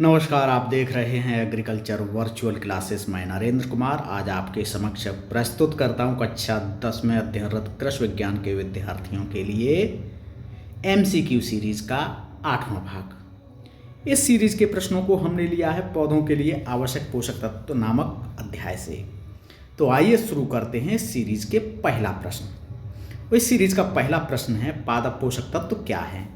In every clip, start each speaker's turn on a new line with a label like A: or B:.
A: नमस्कार, आप देख रहे हैं एग्रीकल्चर वर्चुअल क्लासेस। मैं नरेंद्र कुमार आज आपके समक्ष प्रस्तुत करता हूं कक्षा 10 में अध्ययनरत कृषि विज्ञान के विद्यार्थियों के लिए एमसीक्यू सीरीज का 8वां भाग। इस सीरीज के प्रश्नों को हमने लिया है पौधों के लिए आवश्यक पोषक तत्व नामक अध्याय से। तो आइए शुरू करते हैं इस सीरीज के पहला प्रश्न। इस सीरीज का पहला प्रश्न है, पादप पोषक तत्व क्या है?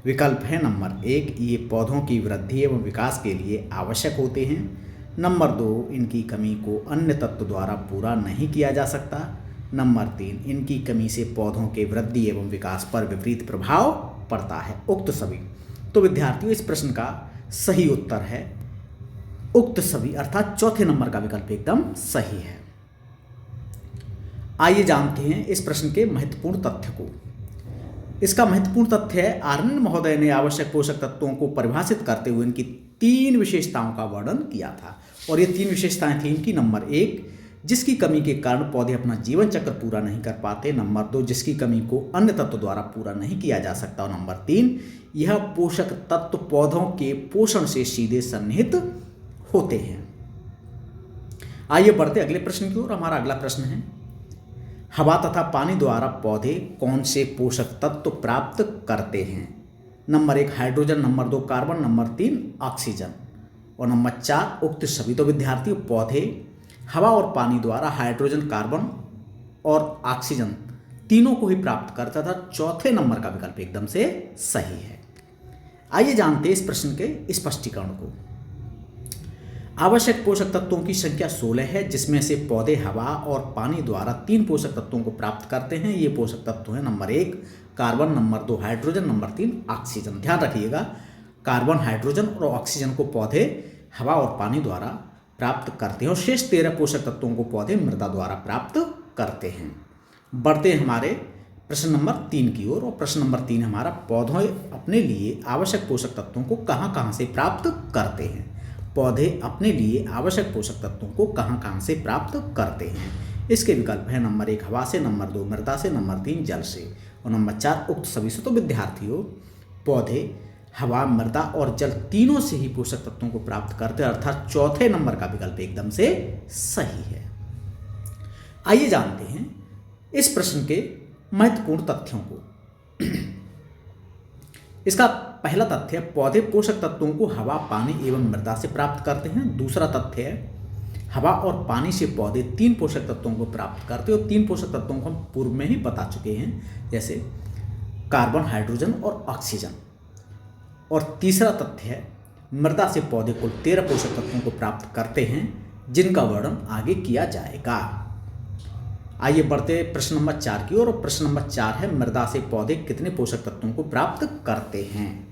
A: विकल्प है नंबर 1, ये पौधों की वृद्धि एवं विकास के लिए आवश्यक होते हैं। नंबर 2, इनकी कमी को अन्य तत्व द्वारा पूरा नहीं किया जा सकता। नंबर 3, इनकी कमी से पौधों के वृद्धि एवं विकास पर विपरीत प्रभाव पड़ता है। उक्त सभी। तो विद्यार्थियों, इस प्रश्न का सही उत्तर है उक्त सभी, अर्थात चौथे नंबर का विकल्प एकदम सही है। आइए जानते हैं इस प्रश्न के महत्वपूर्ण तथ्य को। इसका महत्वपूर्ण तथ्य है, आर्यन महोदय ने आवश्यक पोषक तत्वों को परिभाषित करते हुए इनकी 3 विशेषताओं का वर्णन किया था। और ये 3 विशेषताएं थी इनकी। नंबर 1, जिसकी कमी के कारण पौधे अपना जीवन चक्र पूरा नहीं कर पाते। नंबर 2, जिसकी कमी को अन्य तत्व द्वारा पूरा नहीं किया जा सकता। और नंबर 3, यह पोषक तत्व पौधों के पोषण से सीधे सन्निहित होते हैं। आइए बढ़ते अगले प्रश्न की ओर। हमारा अगला प्रश्न है, हवा तथा पानी द्वारा पौधे कौन से पोषक तत्व प्राप्त करते हैं? Number 1 hydrogen, number 2 carbon, number 3 oxygen और नंबर 4 उक्त सभी। तो विद्यार्थियों, पौधे हवा और पानी द्वारा हाइड्रोजन, कार्बन और ऑक्सीजन तीनों को ही प्राप्त करता था। चौथे नंबर का विकल्प एकदम से सही है। आइए जानते हैं इस प्रश्न के स्पष्टीकरण को। आवश्यक पोषक तत्वों की संख्या 16 है, जिसमें से पौधे हवा और पानी द्वारा 3 पोषक तत्वों को प्राप्त करते हैं। ये पोषक तत्व हैं number 1 carbon, number 2 hydrogen, number 3 oxygen. ध्यान रखिएगा, कार्बन, हाइड्रोजन और ऑक्सीजन को पौधे हवा और पानी द्वारा प्राप्त करते हैं और शेष 13 पोषक तत्वों को पौधे मृदा द्वारा प्राप्त करते हैं। बढ़ते हैं हमारे प्रश्न नंबर 3 की ओर। और प्रश्न नंबर 3 हमारा, पौधे अपने लिए आवश्यक पोषक तत्वों को कहाँ से प्राप्त करते हैं? पौधे अपने लिए आवश्यक पोषक तत्वों को कहाँ से प्राप्त करते हैं? इसके विकल्प है नंबर 1 हवा से, नंबर 2 मृदा से, नंबर 3 जल से और नंबर 4 उक्त सभी से। तो विद्यार्थियों, पौधे हवा, मृदा और जल तीनों से ही पोषक तत्वों को प्राप्त करते हैं, अर्थात चौथे नंबर का विकल्प एकदम से सही है। आइए जानते हैं इस प्रश्न के महत्वपूर्ण तथ्यों को। इसका पहला तथ्य, पौधे पोषक तत्वों को हवा, पानी एवं मृदा से प्राप्त करते हैं। दूसरा तथ्य है, हवा और पानी से पौधे 3 पोषक तत्वों को प्राप्त करते हैं और 3 पोषक तत्वों को हम पूर्व में ही बता चुके हैं, जैसे कार्बन, हाइड्रोजन और ऑक्सीजन। और तीसरा तथ्य है, मृदा से पौधे कुल 13 पोषक तत्वों को प्राप्त करते हैं, जिनका वर्णन आगे किया जाएगा। आइए बढ़ते प्रश्न नंबर 4 की ओर। और प्रश्न नंबर 4 है, मृदा से पौधे कितने पोषक तत्वों को प्राप्त करते हैं?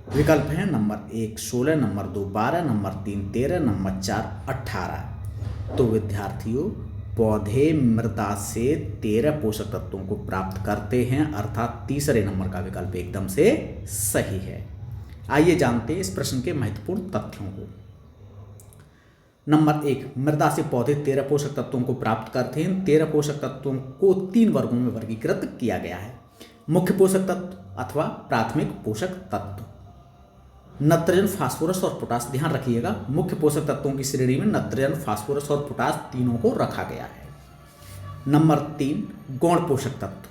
A: विकल्प है नंबर 1 16, नंबर 2 12, नंबर 3 13, नंबर 4 18। तो विद्यार्थियों, पौधे मृदा से 13 पोषक तत्वों को प्राप्त करते हैं, अर्थात तीसरे नंबर का विकल्प एकदम से सही है। आइए जानते हैं इस प्रश्न के महत्वपूर्ण तथ्यों को। नंबर 1, मृदा से पौधे 13 पोषक तत्वों को प्राप्त करते हैं। 13 पोषक तत्वों को 3 वर्गों में वर्गीकृत किया गया है। मुख्य पोषक तत्व अथवा प्राथमिक पोषक तत्व, नाइट्रोजन, फास्फोरस और पोटास। ध्यान रखिएगा, मुख्य पोषक तत्वों की श्रेणी में नाइट्रोजन, फास्फोरस और पोटास तीनों को रखा गया है। नंबर 3, गौण पोषक तत्व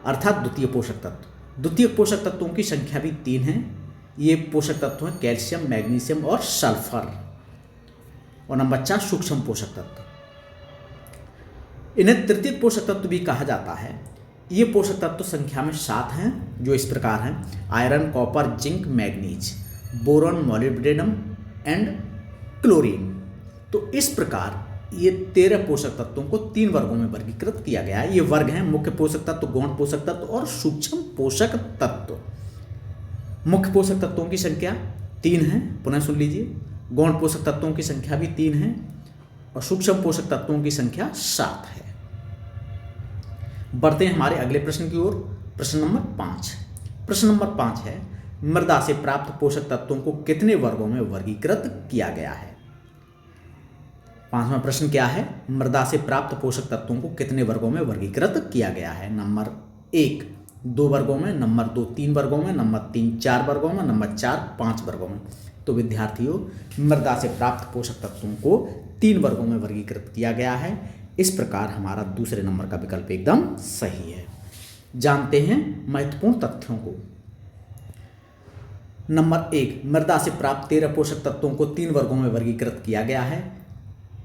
A: अर्थात द्वितीय पोषक तत्व। द्वितीय पोषक तत्वों की संख्या भी 3 है। ये पोषक तत्व हैं कैल्शियम, मैग्नीशियम और सल्फर। और नंबर 4 सूक्ष्म पोषक तत्व, इन्हें तृतीय पोषक तत्व भी कहा जाता है। ये पोषक तत्व संख्या में 7 हैं, जो इस प्रकार हैं: iron, copper, zinc, manganese, boron, molybdenum and chlorine. तो इस प्रकार ये 13 पोषक तत्वों को 3 वर्गों में वर्गीकृत किया गया है। ये वर्ग हैं मुख्य पोषक तत्व, गौण पोषक तत्व और सूक्ष्म पोषक तत्व। मुख्य पोषक तत्वों की संख्या 3 है, पुनः सुन लीजिए। गौण पोषक तत्वों की संख्या भी 3 है और सूक्ष्म पोषक तत्वों की संख्या 7 है। बढ़ते हैं हमारे अगले प्रश्न की ओर। प्रश्न नंबर 5। प्रश्न नंबर 5 है, मृदा से प्राप्त पोषक तत्वों को कितने वर्गों में वर्गीकृत किया गया है? 5वां प्रश्न क्या है, मृदा से प्राप्त पोषक तत्वों को कितने वर्गों में वर्गीकृत किया गया है? नंबर 1 2 वर्गों में, नंबर 2 3 वर्गों में, नंबर 3 4 वर्गों में, नंबर 4 5 वर्गों में। तो विद्यार्थियों, मृदा से प्राप्त पोषक तत्वों को 3 वर्गों में वर्गीकृत किया गया है। इस प्रकार हमारा दूसरे नंबर का विकल्प एकदम सही है। जानते हैं महत्वपूर्ण तथ्यों को। नंबर 1, मृदा से प्राप्त 13 पोषक तत्वों को 3 वर्गों में वर्गीकृत किया गया है।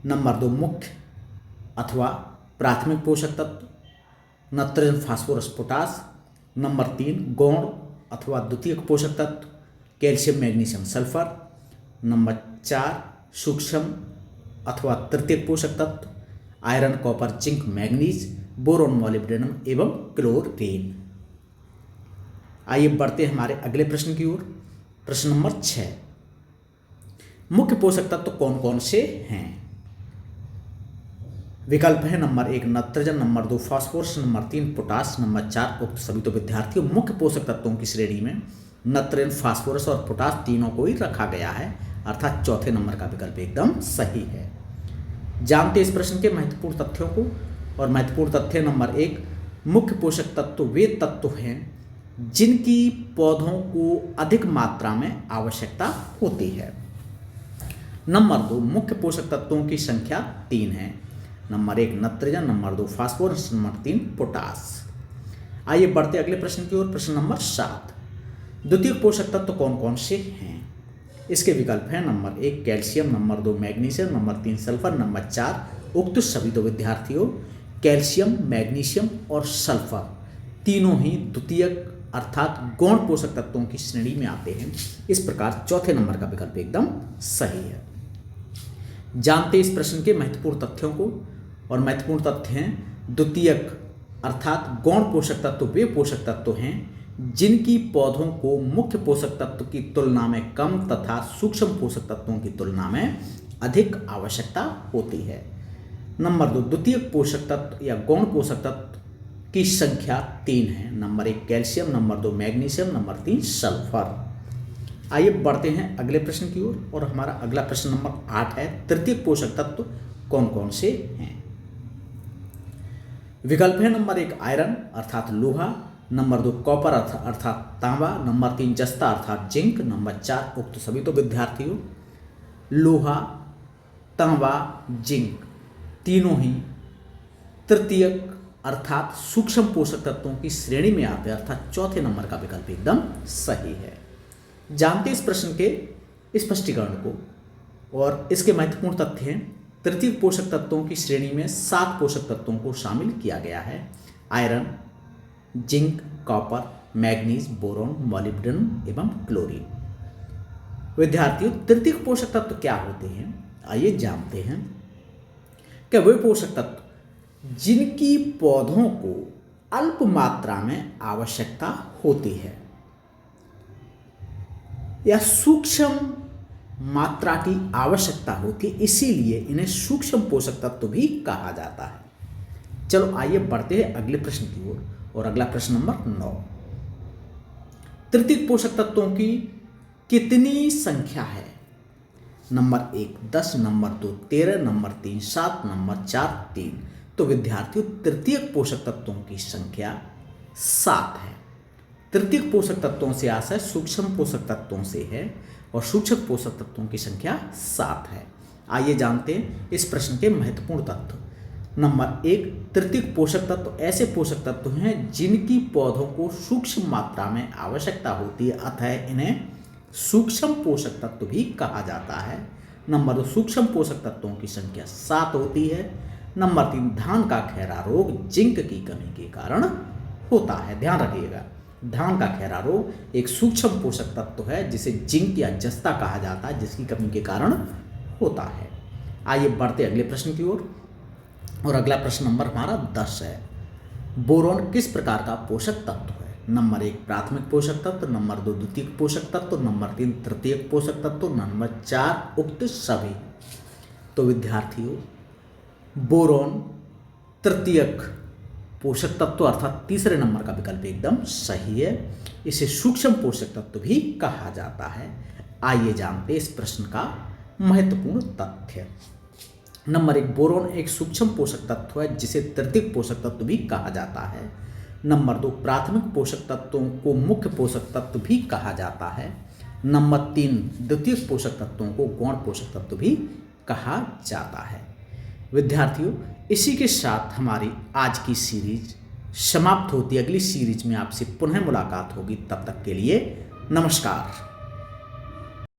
A: नंबर 2, मुख्य अथवा प्राथमिक पोषक तत्व, नाइट्रोजन, फास्फोरस, पोटास। नंबर 3, गौण अथवा द्वितीयक पोषक तत्व, कैल्शियम, मैग्नीशियम, सल्फर। नंबर 4, सूक्ष्म अथवा तृतीयक पोषक तत्व, iron, copper, zinc, manganese, boron, molybdenum एवं क्लोरीन। आइए बढ़ते हैं हमारे अगले प्रश्न की ओर। प्रश्न नंबर 6, मुख्य पोषक तत्व कौन कौन से हैं? विकल्प है number 1 nitrogen, number 2 phosphorus, number 3 potash, number 4 उक्त सभी। तो विद्यार्थियों, मुख्य पोषक तत्वों की श्रेणी में नाइट्रोजन, फास्फोरस और पोटास तीनों को ही रखा गया है, अर्थात चौथे नंबर का विकल्प एकदम सही है। जानते इस प्रश्न के महत्वपूर्ण तथ्यों को। और महत्वपूर्ण तथ्य नंबर 1, मुख्य पोषक तत्व वे तत्व हैं जिनकी पौधों को अधिक मात्रा में आवश्यकता होती है। नंबर 2, मुख्य पोषक तत्वों की संख्या 3 है। Number 1 nitrogen, number 2 phosphorus, number 3 potash. आइए बढ़ते अगले प्रश्न की ओर। प्रश्न नंबर 7, द्वितीय पोषक तत्व कौन कौन से हैं? इसके विकल्प हैं number 1 calcium, number 2 magnesium, number 3 sulphur, number 4 उक्त सभी। तो विद्यार्थियों, कैल्शियम, मैग्नीशियम और सल्फर तीनों ही द्वितीयक अर्थात गौण पोषक तत्वों की श्रेणी में आते हैं। इस प्रकार चौथे नंबर का विकल्प एकदम सही है। जानते इस प्रश्न के महत्वपूर्ण तथ्यों को। और महत्वपूर्ण तथ्य हैं द्वितीयक अर्थात गौण पोषक तत्व वे पोषक तत्व हैं जिनकी पौधों को मुख्य पोषक तत्व की तुलना में कम तथा सूक्ष्म पोषक तत्वों की तुलना में अधिक आवश्यकता होती है। नंबर 2, द्वितीयक पोषक तत्व या गौण पोषक तत्व की संख्या 3 है। Number 1 calcium, number 2 magnesium, number 3 sulphur. आइए बढ़ते हैं अगले प्रश्न की ओर। और हमारा अगला प्रश्न नंबर 8 है, तृतीयक पोषक तत्व कौन कौन से हैं? विकल्प है नंबर 1 आयरन अर्थात लोहा, नंबर 2 कॉपर अर्थात तांबा, नंबर 3 जस्ता अर्थात जिंक, नंबर 4 उक्त सभी। तो विद्यार्थियों, लोहा, तांबा, जिंक तीनों ही तृतीयक अर्थात सूक्ष्म पोषक तत्वों की श्रेणी में आते हैं, अर्थात चौथे नंबर का विकल्प एकदम सही है। जानते इस प्रश्न के स्पष्टीकरण को। और इसके महत्वपूर्ण तथ्य हैं तृतीयक पोषक तत्वों की श्रेणी में 7 पोषक तत्वों को शामिल किया गया है। Iron, zinc, copper, manganese, boron, molybdenum एवं क्लोरीन। विद्यार्थियों, तृतीयक पोषक तत्व क्या होते हैं? आइए जानते हैं। क्या वे पोषक तत्व जिनकी पौधों को अल्प मात्रा में आवश्यकता होती है या सूक्ष्म मात्रा की आवश्यकता होती है, इसीलिए इन्हें सूक्ष्म पोषक तत्व भी कहा जाता है। चलो आइए बढ़ते हैं अगले प्रश्न की ओर। और अगला प्रश्न नंबर 9, तृतीयक पोषक तत्वों की कितनी संख्या है? Number 1 10, number 2 13, number 3 7, number 4 3। तो विद्यार्थियों, तृतीयक पोषक तत्वों की संख्या 7 है। तृतीयक पोषक तत्वों से आशय सूक्ष्म पोषक तत्वों से है और सूक्ष्म पोषक तत्वों की संख्या 7 है। आइए जानते हैं इस प्रश्न के महत्वपूर्ण तत्व। नंबर 1, तृतीयक पोषक तत्व ऐसे पोषक तत्व हैं जिनकी पौधों को सूक्ष्म मात्रा में आवश्यकता होती है, अतः इन्हें सूक्ष्म पोषक तत्व भी कहा जाता है। नंबर 2, सूक्ष्म पोषक तत्वों की संख्या 7 होती है। नंबर 3, धान का खैरा रोग जिंक की कमी के कारण होता है। ध्यान रखिएगा, धान का खैरा रोग एक सूक्ष्म पोषक तत्व है जिसे जिंक या जस्ता कहा जाता है, जिसकी कमी के कारण होता है। आइए बढ़ते अगले प्रश्न की ओर। और अगला प्रश्न नंबर हमारा 10 है, बोरोन किस प्रकार का पोषक तत्व है? नंबर 1 प्राथमिक पोषक तत्व, नंबर 2 द्वितीयक पोषक तत्व, नंबर 3 तृतीयक पोषक तत्व, नंबर 4 उक्त सभी। तो विद्यार्थियों, बोरोन तृतीयक पोषक तत्व अर्थात तीसरे नंबर का विकल्प एकदम सही है। इसे सूक्ष्म पोषक तत्व भी कहा जाता है। आइए जानते इस प्रश्न का महत्वपूर्ण तथ्य। नंबर 1, बोरोन एक सूक्ष्म पोषक तत्व है जिसे तृतीयक पोषक तत्व भी कहा जाता है। नंबर 2, प्राथमिक पोषक तत्वों को मुख्य पोषक तत्व भी कहा जाता है। नंबर 3 द्वितीयक पोषक तत्वों को गौण पोषक तत्व भी कहा जाता है। विद्यार्थियों, इसी के साथ हमारी आज की सीरीज समाप्त होती है। अगली सीरीज में आपसे पुनः मुलाकात होगी। तब तक के लिए नमस्कार।